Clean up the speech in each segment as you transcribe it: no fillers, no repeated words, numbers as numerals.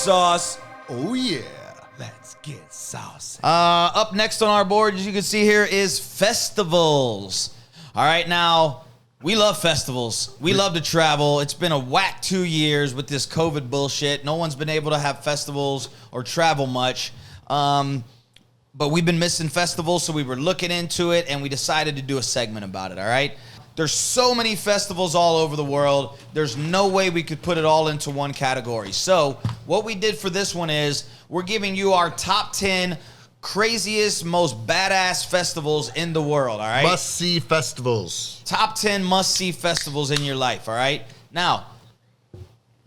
sauce. Oh, yeah. Let's get saucy. Up next on our board, as you can see here, is festivals. All right, now, we love festivals. We love to travel. It's been a whack 2 years with this COVID bullshit. No one's been able to have festivals or travel much. But we've been missing festivals, so we were looking into it, and we decided to do a segment about it, all right? There's so many festivals all over the world. There's no way we could put it all into one category. So what we did for this one is we're giving you our top 10 craziest, most badass festivals in the world, all right? Must-see festivals. Top 10 must-see festivals in your life, all right? Now,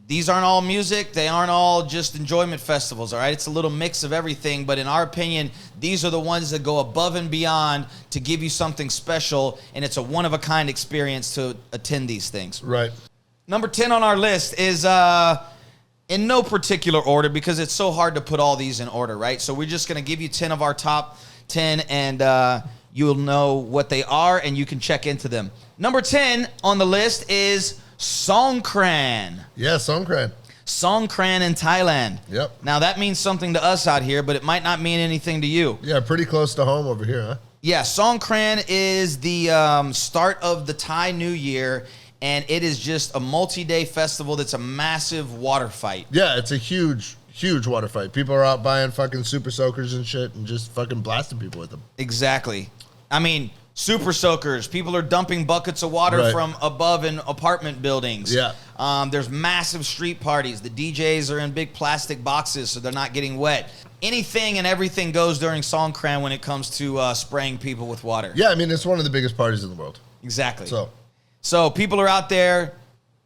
these aren't all music. They aren't all just enjoyment festivals, all right? It's a little mix of everything, but in our opinion, these are the ones that go above and beyond to give you something special, and it's a one-of-a-kind experience to attend these things. Right. Number 10 on our list is in no particular order because it's so hard to put all these in order, right? So we're just going to give you 10 of our top 10, and you'll know what they are, and you can check into them. Number 10 on the list is Songkran. Yeah, Songkran. Songkran in Thailand. Yep. Now, that means something to us out here, but it might not mean anything to you. Yeah, pretty close to home over here, huh? Yeah, Songkran is the start of the Thai New Year, and it is just a multi-day festival that's a massive water fight. Yeah, it's a huge water fight. People are out buying fucking super soakers and shit and just fucking blasting people with them. Exactly. I mean, super soakers. People are dumping buckets of water from above in apartment buildings. Yeah. There's massive street parties. The DJs are in big plastic boxes so they're not getting wet. Anything and everything goes during Songkran when it comes to spraying people with water. Yeah, I mean, it's one of the biggest parties in the world. Exactly. So people are out there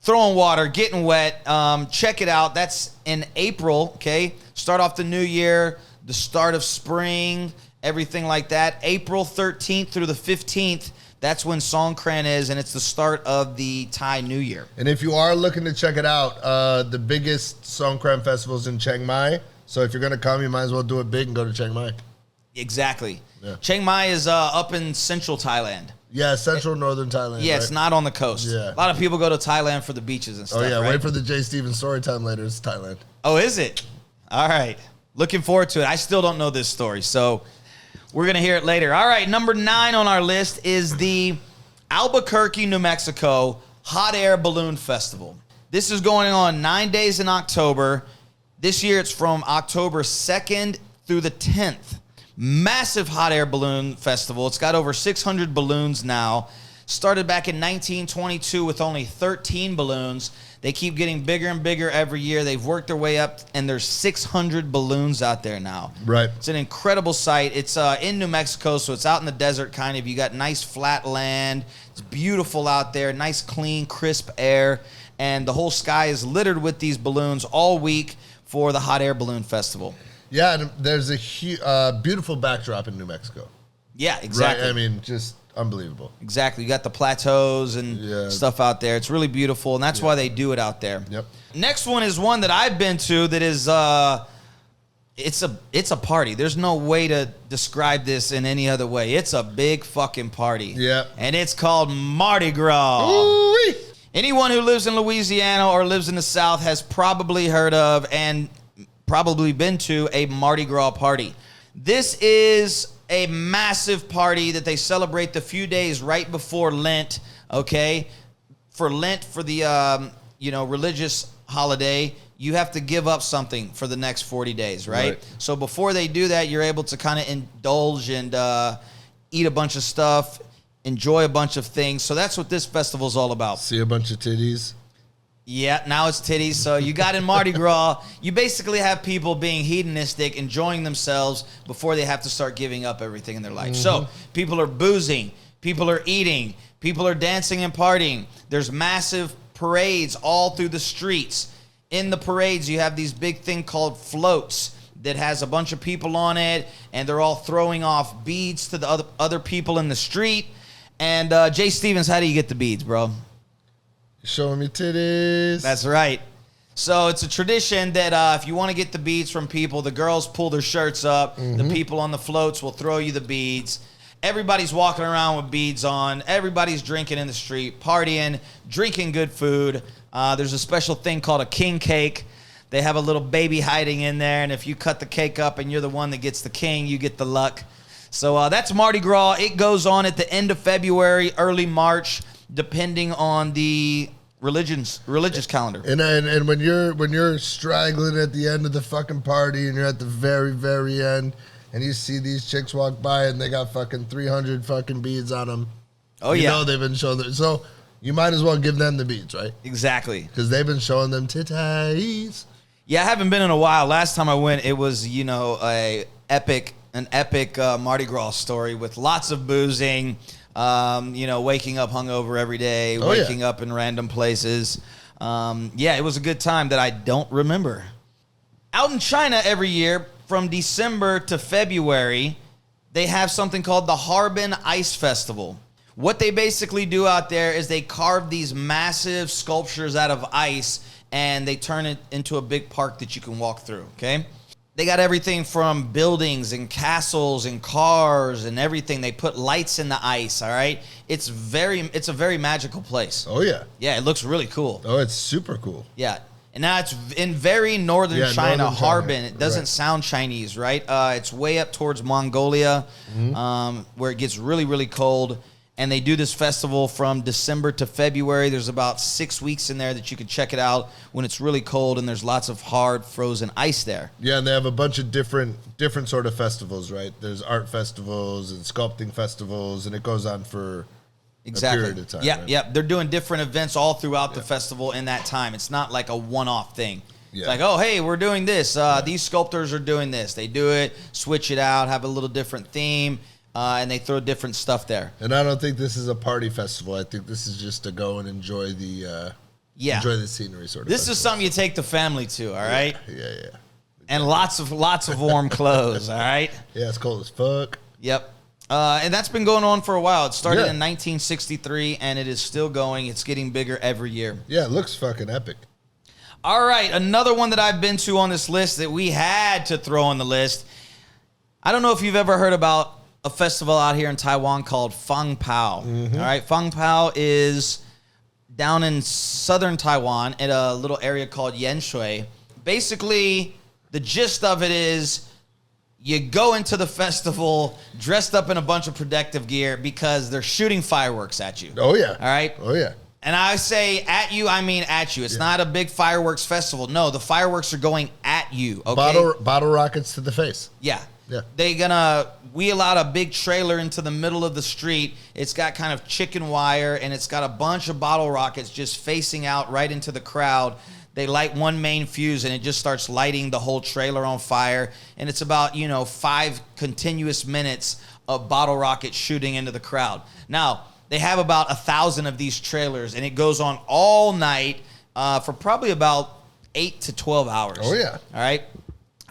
throwing water, getting wet. Check it out. That's in April, okay? Start off the new year, the start of spring, everything like that. April 13th through the 15th, that's when Songkran is, and it's the start of the Thai New Year. And if you are looking to check it out, the biggest Songkran festival is in Chiang Mai. So if you're going to come, you might as well do it big and go to Chiang Mai. Exactly. Yeah. Chiang Mai is up in central Thailand. Yeah, central northern Thailand. Yeah, right? It's not on the coast. Yeah. A lot of people go to Thailand for the beaches and stuff. Oh, yeah, right? wait for the Jay Stevens story time later. It's Thailand. Oh, is it? All right. Looking forward to it. I still don't know this story, so we're going to hear it later. All right, number 9 on our list is the Albuquerque, New Mexico Hot Air Balloon Festival. This is going on 9 days in October. This year it's from October 2nd through the 10th. Massive hot air balloon festival. It's got over 600 balloons now. Started back in 1922 with only 13 balloons. They keep getting bigger and bigger every year. They've worked their way up, and there's 600 balloons out there now. Right. It's an incredible sight. It's in New Mexico, so it's out in the desert kind of. You got nice flat land. It's beautiful out there. Nice, clean, crisp air. And the whole sky is littered with these balloons all week for the Hot Air Balloon Festival. Yeah, and there's a beautiful backdrop in New Mexico. Yeah, exactly. Right? I mean, just unbelievable. Exactly. You got the plateaus and stuff out there. It's really beautiful, and that's why they do it out there. Yep. Next one is one that I've been to that is it's a party. There's no way to describe this in any other way. It's a big fucking party. Yeah. And it's called Mardi Gras. Ooh-wee. Anyone who lives in Louisiana or lives in the South has probably heard of and probably been to a Mardi Gras party. This is a massive party that they celebrate the few days right before Lent, okay? For Lent, for the religious holiday, you have to give up something for the next 40 days, right? So before they do that, you're able to kind of indulge and eat a bunch of stuff, enjoy a bunch of things. So that's what this festival is all about. See a bunch of titties. Yeah, now it's titties. So you got in Mardi Gras, you basically have people being hedonistic, enjoying themselves before they have to start giving up everything in their life. So people are boozing, people are eating, people are dancing and partying. There's massive parades all through the streets. In the parades, you have these big thing called floats that has a bunch of people on it, and they're all throwing off beads to the other people in the street. And Jay Stevens, how do you get the beads, bro? Showing me titties. That's right. So it's a tradition that if you want to get the beads from people, the girls pull their shirts up. The people on the floats will throw you the beads. Everybody's walking around with beads on. Everybody's drinking in the street, partying, drinking good food. There's a special thing called a king cake They have a little baby hiding in there, and if you cut the cake up and you're the one that gets the king, you get the luck. So that's Mardi Gras. It goes on at the end of February, early March, depending on the religious calendar. And when you're straggling at the end of the fucking party and you're at the very, very end and you see these chicks walk by and they got fucking 300 fucking beads on them. Oh, you yeah. know they've been showing them. So you might as well give them the beads, right? Exactly. Because they've been showing them titties. Yeah, I haven't been in a while. Last time I went, it was, an epic Mardi Gras story with lots of boozing, waking up hungover every day, waking up in random places. It was a good time that I don't remember. Out in China every year, from December to February, they have something called the Harbin Ice Festival. What they basically do out there is they carve these massive sculptures out of ice and they turn it into a big park that you can walk through, okay? They got everything from buildings and castles and cars and everything. They put lights in the ice, all right? It's a very magical place. Oh, yeah. Yeah, it looks really cool. Oh, it's super cool. Yeah. And now it's in very northern China, northern Harbin. China. It doesn't sound Chinese, right? It's way up towards Mongolia, where it gets really, really cold. And they do this festival from December to February. There's about 6 weeks in there that you can check it out when it's really cold and there's lots of hard frozen ice there. Yeah, and they have a bunch of different sort of festivals, right? There's art festivals and sculpting festivals, and it goes on for a period of time. Yeah, right? yeah. They're doing different events all throughout the festival in that time. It's not like a one-off thing. Yeah. It's like, oh, hey, we're doing this. These sculptors are doing this. They do it, switch it out, have a little different theme. And they throw different stuff there. And I don't think this is a party festival. I think this is just to go and enjoy the scenery sort of. This festival. is something you take the family to, all right? Yeah. And lots of warm clothes, all right? Yeah, it's cold as fuck. Yep. And that's been going on for a while. It started in 1963, and it is still going. It's getting bigger every year. Yeah, it looks fucking epic. All right, another one that I've been to on this list that we had to throw on the list. I don't know if you've ever heard about a festival out here in Taiwan called Fang Pao. Mm-hmm. All right, Fang Pao is down in southern Taiwan at a little area called Yanshui. Basically, the gist of it is you go into the festival dressed up in a bunch of protective gear because they're shooting fireworks at you. Oh, yeah. All right? Oh, yeah. And I say at you, I mean at you. It's not a big fireworks festival. No, the fireworks are going at you, okay? Bottle rockets to the face. Yeah. Yeah. They're going to wheel out a big trailer into the middle of the street. It's got kind of chicken wire, and it's got a bunch of bottle rockets just facing out right into the crowd. They light one main fuse, and it just starts lighting the whole trailer on fire. And it's about, 5 continuous minutes of bottle rockets shooting into the crowd. Now, they have about 1,000 of these trailers, and it goes on all night for probably about 8 to 12 hours. Oh, yeah. All right?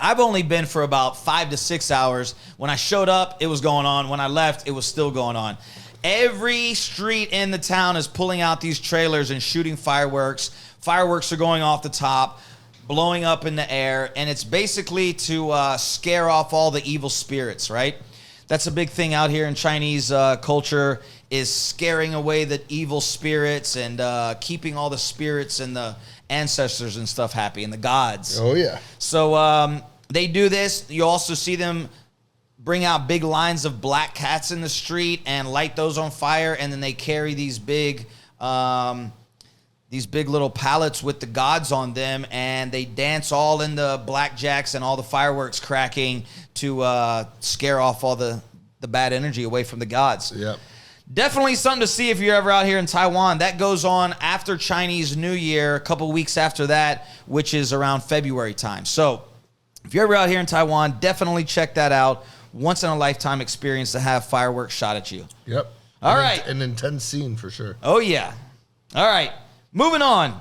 I've only been for about 5 to 6 hours. When I showed up, it was going on. When I left, it was still going on. Every street in the town is pulling out these trailers and shooting fireworks. Fireworks are going off the top, blowing up in the air, and it's basically to scare off all the evil spirits, right? That's a big thing out here in Chinese culture, is scaring away the evil spirits and keeping all the spirits and the ancestors and stuff happy, and the gods. Oh, yeah. So they do this. You also see them bring out big lines of black cats in the street and light those on fire, and then they carry these big little pallets with the gods on them, and they dance all in the blackjacks and all the fireworks cracking to scare off all the bad energy away from the gods. Yep. Definitely something to see if you're ever out here in Taiwan. That goes on after Chinese New Year, a couple weeks after that, which is around February time. So if you're ever out here in Taiwan, definitely check that out. Once in a lifetime experience to have fireworks shot at you. Yep. All right. An intense scene for sure. Oh, yeah. All right. Moving on.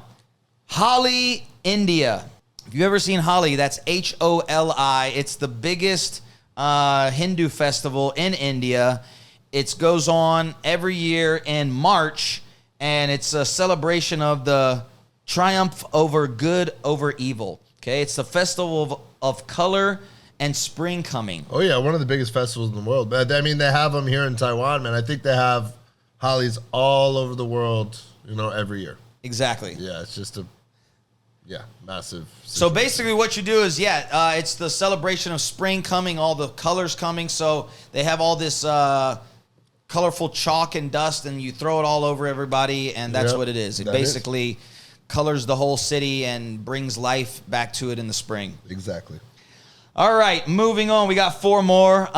Holi, India. If you've ever seen Holi, that's Holi. It's the biggest Hindu festival in India. It goes on every year in March, and it's a celebration of the triumph over good over evil. Okay, it's the festival of color and spring coming. Oh, yeah, one of the biggest festivals in the world. But I mean, they have them here in Taiwan, man. I think they have Hollies all over the world, every year. Exactly. Yeah, it's just Yeah, massive. So basically what you do is, it's the celebration of spring coming, all the colors coming. So they have all this colorful chalk and dust, and you throw it all over everybody, and that's what it is. It basically colors the whole city and brings life back to it in the spring. Exactly. All right, moving on. We got 4 more.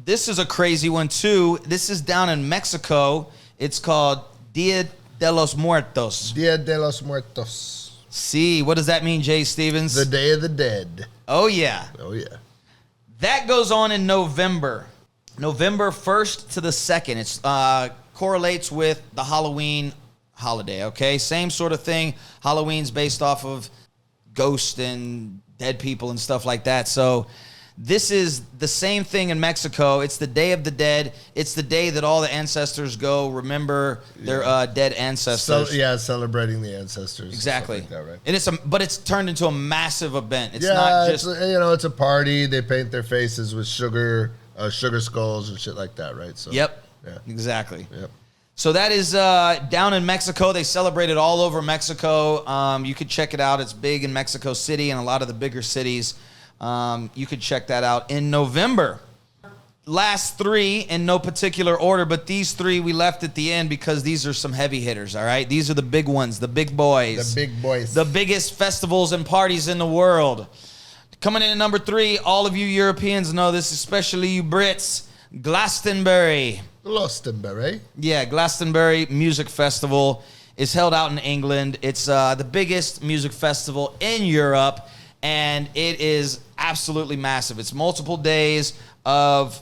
This is a crazy one, too. This is down in Mexico. It's called Dia de los Muertos. Dia de los Muertos. See, what does that mean, Jay Stevens? The Day of the Dead. Oh, yeah. Oh, yeah. That goes on in November. November 1st to the 2nd. It correlates with the Halloween holiday, okay? Same sort of thing. Halloween's based off of ghosts and dead people and stuff like that. So this is the same thing in Mexico. It's the Day of the Dead. It's the day that all the ancestors go remember their dead ancestors. So, celebrating the ancestors. Exactly. Like that, right? And but it's turned into a massive event. It's not just... it's a party. They paint their faces with sugar skulls and shit like that, right? So. Yep. Yeah. Exactly. Yep. So that is down in Mexico. They celebrate it all over Mexico. You could check it out. It's big in Mexico City and a lot of the bigger cities. You could check that out in November. Last 3 in no particular order, but these 3 we left at the end because these are some heavy hitters, all right? These are the big ones, the big boys. The big boys. The biggest festivals and parties in the world. Coming in at number 3, all of you Europeans know this, especially you Brits, Glastonbury. Glastonbury. Yeah, Glastonbury Music Festival is held out in England. It's the biggest music festival in Europe, and it is absolutely massive. It's multiple days of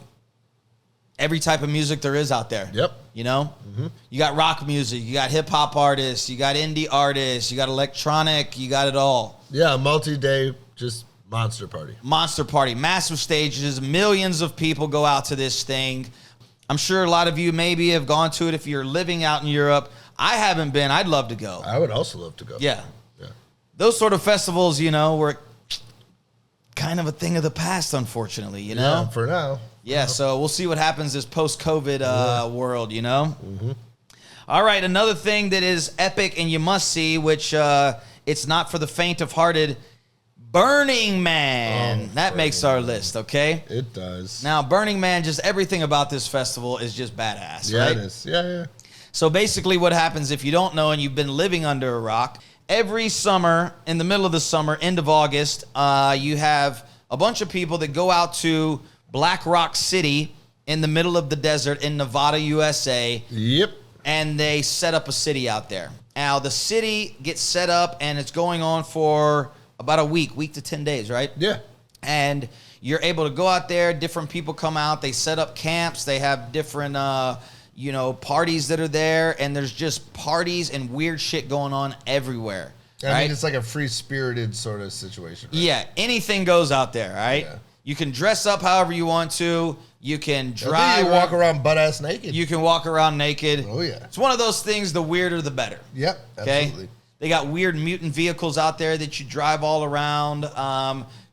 every type of music there is out there. Yep. You know? Mm-hmm. You got rock music, you got hip-hop artists, you got indie artists, you got electronic, you got it all. Yeah, multi-day, just monster party. Monster party, massive stages, millions of people go out to this thing. I'm sure a lot of you maybe have gone to it if you're living out in Europe. I haven't been. I'd love to go. I would also love to go. Yeah. Those sort of festivals, were kind of a thing of the past, unfortunately, Yeah, for now. Yeah, so we'll see what happens this post-COVID world, Mm-hmm. All right, another thing that is epic and you must see, which it's not for the faint of hearted, Burning Man. That makes our list, okay? It does. Now, Burning Man, just everything about this festival is just badass, yeah, right? It is. Yeah. So basically what happens, if you don't know and you've been living under a rock, every summer, in the middle of the summer, end of August, you have a bunch of people that go out to Black Rock City in the middle of the desert in Nevada, USA. Yep. And they set up a city out there. Now, the city gets set up, and it's going on for about a week to 10 days, right? Yeah. And you're able to go out there. Different people come out. They set up camps. They have different, parties that are there. And there's just parties and weird shit going on everywhere. I mean, it's like a free-spirited sort of situation. Right? Yeah. Anything goes out there, right? Yeah. You can dress up however you want to. You can drive. You walk around butt-ass naked. You can walk around naked. Oh, yeah. It's one of those things, the weirder the better. Yep, absolutely. Okay? They got weird mutant vehicles out there that you drive all around.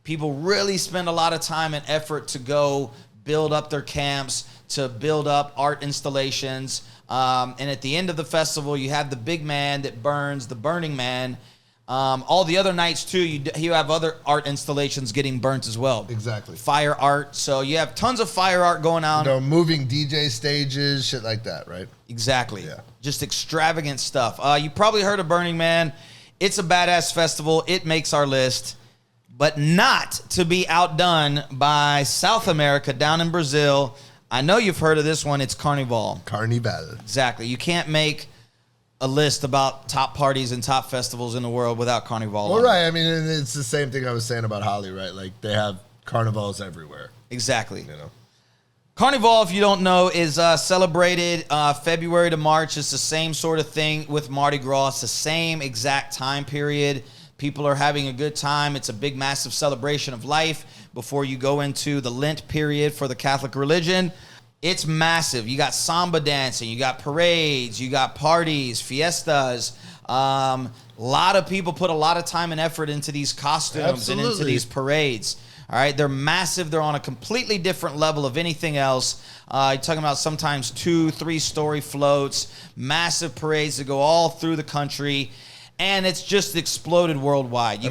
People really spend a lot of time and effort to go build up their camps, to build up art installations. And at the end of the festival, you have the big man that burns, the Burning Man. All the other nights, too, you have other art installations getting burnt as well. Exactly. Fire art. So you have tons of fire art going on. Moving DJ stages, shit like that, right? Exactly. Yeah. Just extravagant stuff. You probably heard of Burning Man. It's a badass festival. It makes our list. But not to be outdone by South America down in Brazil. I know you've heard of this one. It's Carnival. Carnival. Exactly. You can't make a list about top parties and top festivals in the world without Carnival. Well, right. I mean, it's the same thing I was saying about Holly, right? Like, they have carnivals everywhere. Exactly. Carnival, if you don't know, is celebrated February to March. It's the same sort of thing with Mardi Gras. It's the same exact time period. People are having a good time. It's a big, massive celebration of life before you go into the Lent period for the Catholic religion. It's massive. You got samba dancing, you got parades, you got parties, fiestas. A lot of people put a lot of time and effort into these costumes and into these parades. All right, they're massive. They're on a completely different level of anything else. You're talking about sometimes 2-3 story floats, massive parades that go all through the country. and it's just exploded worldwide.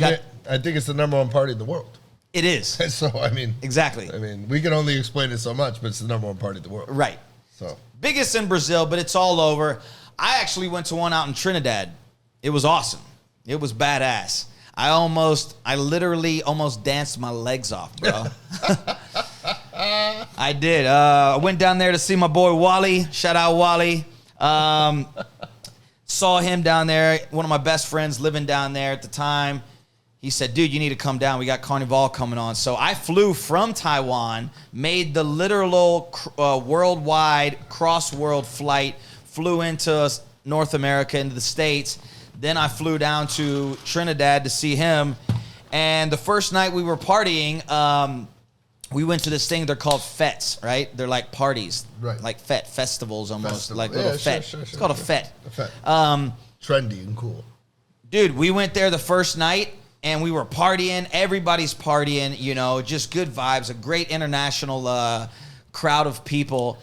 I think it's the number one party in the world. It is. So, I mean. Exactly. I mean, we can only explain it so much, but it's the number one party in the world. Right. So. Biggest in Brazil, but it's all over. I actually went to one out in Trinidad. It was awesome. It was badass. I literally almost danced my legs off, bro. I did. I went down there to see my boy Wally. Shout out Wally. Saw him down there. One of my best friends living down there at the time. He said, dude, you need to come down. We got Carnival coming on. So I flew from Taiwan, made the literal worldwide cross-world flight, flew into North America, into the States. Then I flew down to Trinidad to see him. And the first night we were partying, we went to this thing. They're called fetes, right? They're like parties, right? Like festivals almost, like yeah, little fete. Sure, it's called a fete. A fete. Trendy and cool. Dude, we went there the first night and we were partying. Everybody's partying, you know, just good vibes. A great international crowd of people.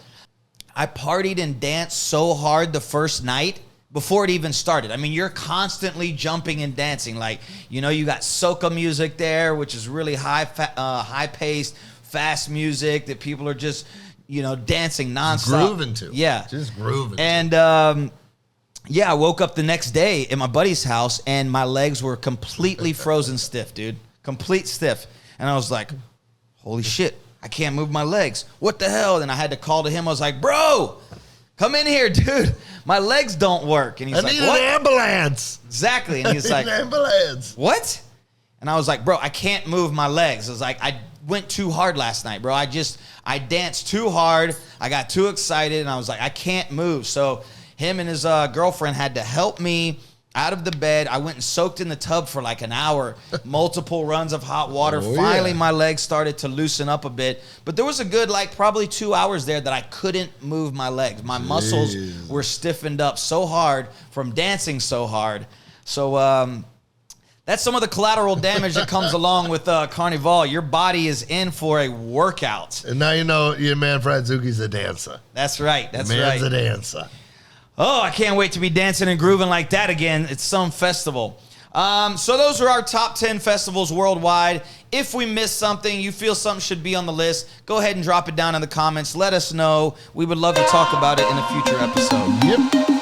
I partied and danced so hard the first night before it even started. I mean, you're constantly jumping and dancing. Like, you know, you got soca music there, which is really high-paced, fast music that people are just, you know, dancing nonstop. Grooving to. Yeah. Just grooving and, yeah, I woke up the next day at my buddy's house, and my legs were completely frozen stiff, dude. Complete stiff. And I was like, holy shit, I can't move my legs. What the hell? And I had to call to him. I was like, bro, come in here, dude. My legs don't work. And he's like, what? I need an ambulance. Exactly. And he's like, an ambulance. What? And I was like, bro, I can't move my legs. I was like, I went too hard last night, bro. I danced too hard. I got too excited, and I was like, I can't move. So him and his girlfriend had to help me out of the bed. I went and soaked in the tub for like an hour, multiple runs of hot water. Finally, my legs started to loosen up a bit. But there was a good, like, probably 2 hours there that I couldn't move my legs. My muscles were stiffened up so hard from dancing so hard. So that's some of the collateral damage that comes along with Carnival. Your body is in for a workout. And now you know your man Fradzuki's a dancer. That's right. That's right. Man's a dancer. Oh, I can't wait to be dancing and grooving like that again. It's some festival. So those are our top 10 festivals worldwide. If we missed something, you feel something should be on the list, go ahead and drop it down in the comments. Let us know. We would love to talk about it in a future episode. Yep.